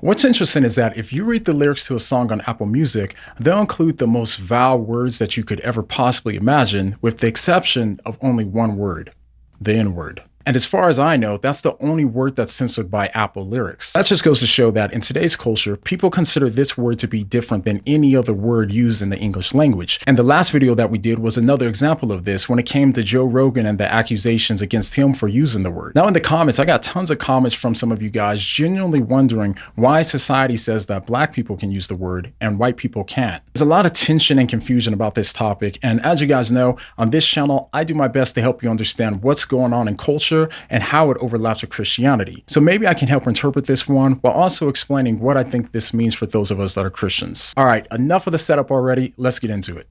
What's interesting is that if you read the lyrics to a song on Apple Music, they'll include the most vile words that you could ever possibly imagine, with the exception of only one word, the N-word. And as far as I know, that's the only word that's censored by Apple lyrics. That just goes to show that in today's culture, people consider this word to be different than any other word used in the English language. And the last video that we did was another example of this when it came to Joe Rogan and the accusations against him for using the word. Now in the comments, I got tons of comments from some of you guys genuinely wondering why society says that black people can use the word and white people can't. There's a lot of tension and confusion about this topic. And as you guys know, on this channel, I do my best to help you understand what's going on in culture and how it overlaps with Christianity. So maybe I can help interpret this one while also explaining what I think this means for those of us that are Christians. All right, enough of the setup already. Let's get into it.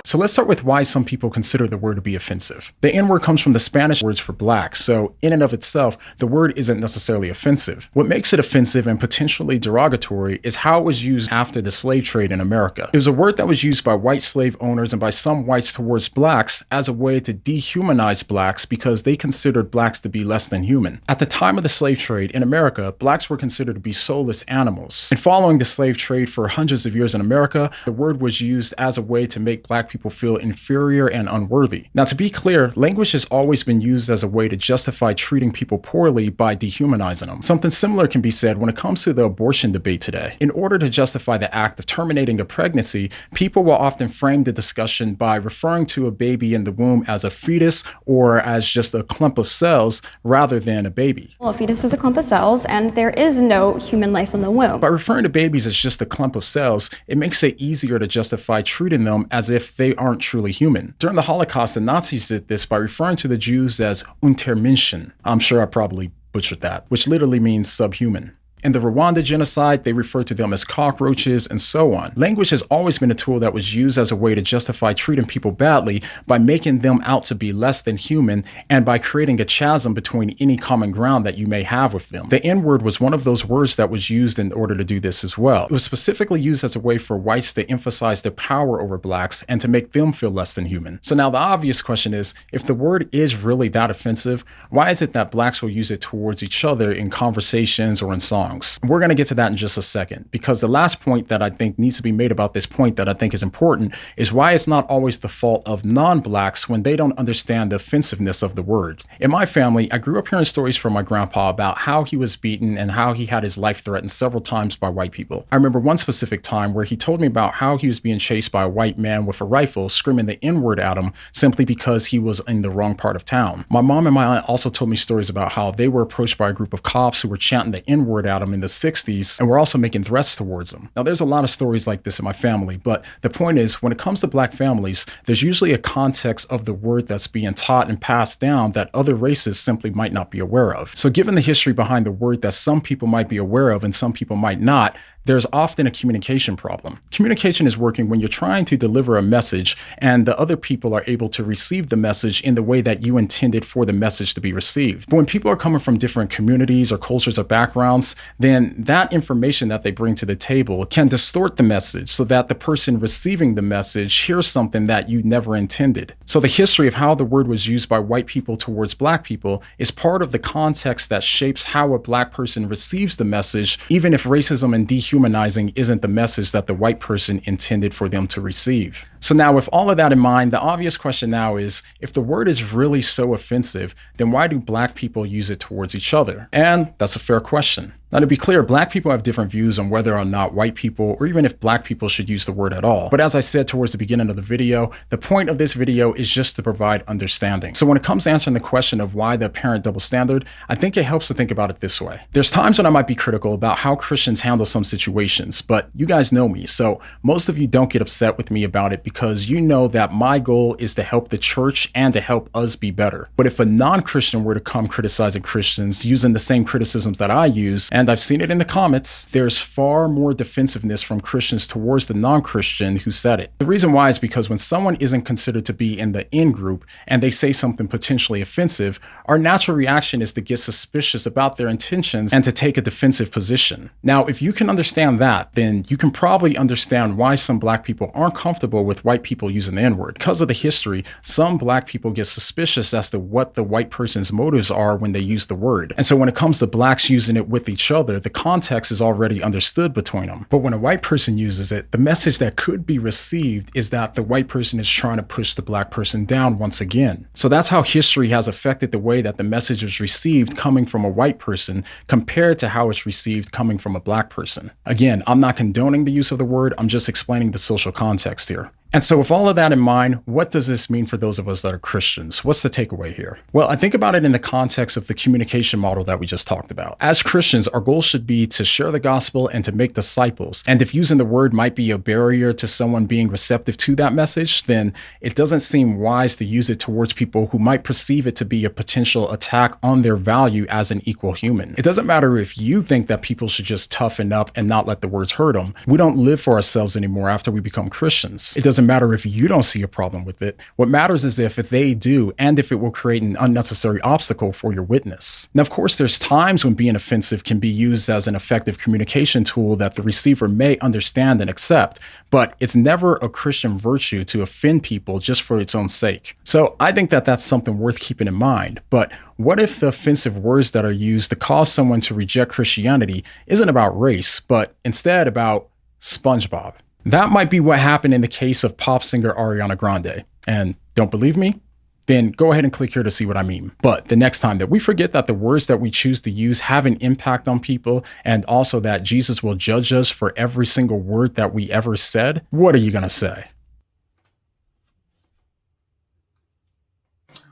So let's start with why some people consider the word to be offensive. The N-word comes from the Spanish words for black, so in and of itself, the word isn't necessarily offensive. What makes it offensive and potentially derogatory is how it was used after the slave trade in America. It was a word that was used by white slave owners and by some whites towards blacks as a way to dehumanize blacks because they considered blacks to be less than human. At the time of the slave trade in America, blacks were considered to be soulless animals. And following the slave trade for hundreds of years in America, the word was used as a way to make black people feel inferior and unworthy. Now, to be clear, language has always been used as a way to justify treating people poorly by dehumanizing them. Something similar can be said when it comes to the abortion debate today. In order to justify the act of terminating a pregnancy, people will often frame the discussion by referring to a baby in the womb as a fetus or as just a clump of cells rather than a baby. Well, a fetus is a clump of cells, and there is no human life in the womb. By referring to babies as just a clump of cells, it makes it easier to justify treating them as if they aren't truly human. During the Holocaust, the Nazis did this by referring to the Jews as Untermenschen. I'm sure I probably butchered that, which literally means subhuman. In the Rwanda genocide, they referred to them as cockroaches and so on. Language has always been a tool that was used as a way to justify treating people badly by making them out to be less than human and by creating a chasm between any common ground that you may have with them. The N-word was one of those words that was used in order to do this as well. It was specifically used as a way for whites to emphasize their power over blacks and to make them feel less than human. So now the obvious question is, if the word is really that offensive, why is it that blacks will use it towards each other in conversations or in songs? We're going to get to that in just a second, because the last point that I think needs to be made about this point that I think is important is why it's not always the fault of non-blacks when they don't understand the offensiveness of the word. In my family, I grew up hearing stories from my grandpa about how he was beaten and how he had his life threatened several times by white people. I remember one specific time where he told me about how he was being chased by a white man with a rifle screaming the N-word at him simply because he was in the wrong part of town. My mom and my aunt also told me stories about how they were approached by a group of cops who were chanting the N-word at him in the 60s and were also making threats towards them. Now, there's a lot of stories like this in my family, but the point is, when it comes to black families, there's usually a context of the word that's being taught and passed down that other races simply might not be aware of. So given the history behind the word that some people might be aware of and some people might not, there's often a communication problem. Communication is working when you're trying to deliver a message and the other people are able to receive the message in the way that you intended for the message to be received. But when people are coming from different communities or cultures or backgrounds, then that information that they bring to the table can distort the message so that the person receiving the message hears something that you never intended. So the history of how the word was used by white people towards black people is part of the context that shapes how a black person receives the message, even if racism and dehumanizing isn't the message that the white person intended for them to receive. So now, with all of that in mind, the obvious question now is, if the word is really so offensive, then why do black people use it towards each other? And that's a fair question. Now, to be clear, black people have different views on whether or not white people, or even if black people, should use the word at all. But as I said towards the beginning of the video, the point of this video is just to provide understanding. So when it comes to answering the question of why the apparent double standard, I think it helps to think about it this way. There's times when I might be critical about how Christians handle some situations, but you guys know me, so most of you don't get upset with me about it because you know that my goal is to help the church and to help us be better. But if a non-Christian were to come criticizing Christians using the same criticisms that I use, and I've seen it in the comments, there's far more defensiveness from Christians towards the non-Christian who said it. The reason why is because when someone isn't considered to be in the in group and they say something potentially offensive, our natural reaction is to get suspicious about their intentions and to take a defensive position. Now, if you can understand that, then you can probably understand why some black people aren't comfortable with white people using the N-word. Because of the history, some black people get suspicious as to what the white person's motives are when they use the word. And so when it comes to blacks using it with each other, the context is already understood between them. But when a white person uses it, the message that could be received is that the white person is trying to push the black person down once again. So that's how history has affected the way that the message is received coming from a white person compared to how it's received coming from a black person. Again, I'm not condoning the use of the word, I'm just explaining the social context here. And so with all of that in mind, what does this mean for those of us that are Christians? What's the takeaway here? Well, I think about it in the context of the communication model that we just talked about. As Christians, our goal should be to share the gospel and to make disciples. And if using the word might be a barrier to someone being receptive to that message, then it doesn't seem wise to use it towards people who might perceive it to be a potential attack on their value as an equal human. It doesn't matter if you think that people should just toughen up and not let the words hurt them. We don't live for ourselves anymore after we become Christians. It doesn't matter if you don't see a problem with it. What matters is if they do, and if it will create an unnecessary obstacle for your witness. Now, of course, there's times when being offensive can be used as an effective communication tool that the receiver may understand and accept, but it's never a Christian virtue to offend people just for its own sake. So I think that that's something worth keeping in mind. But what if the offensive words that are used to cause someone to reject Christianity isn't about race, but instead about SpongeBob? That might be what happened in the case of pop singer Ariana Grande. And don't believe me? Then go ahead and click here to see what I mean. But the next time that we forget that the words that we choose to use have an impact on people, and also that Jesus will judge us for every single word that we ever said, what are you going to say?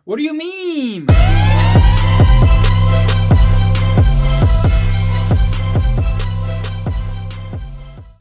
What do you mean?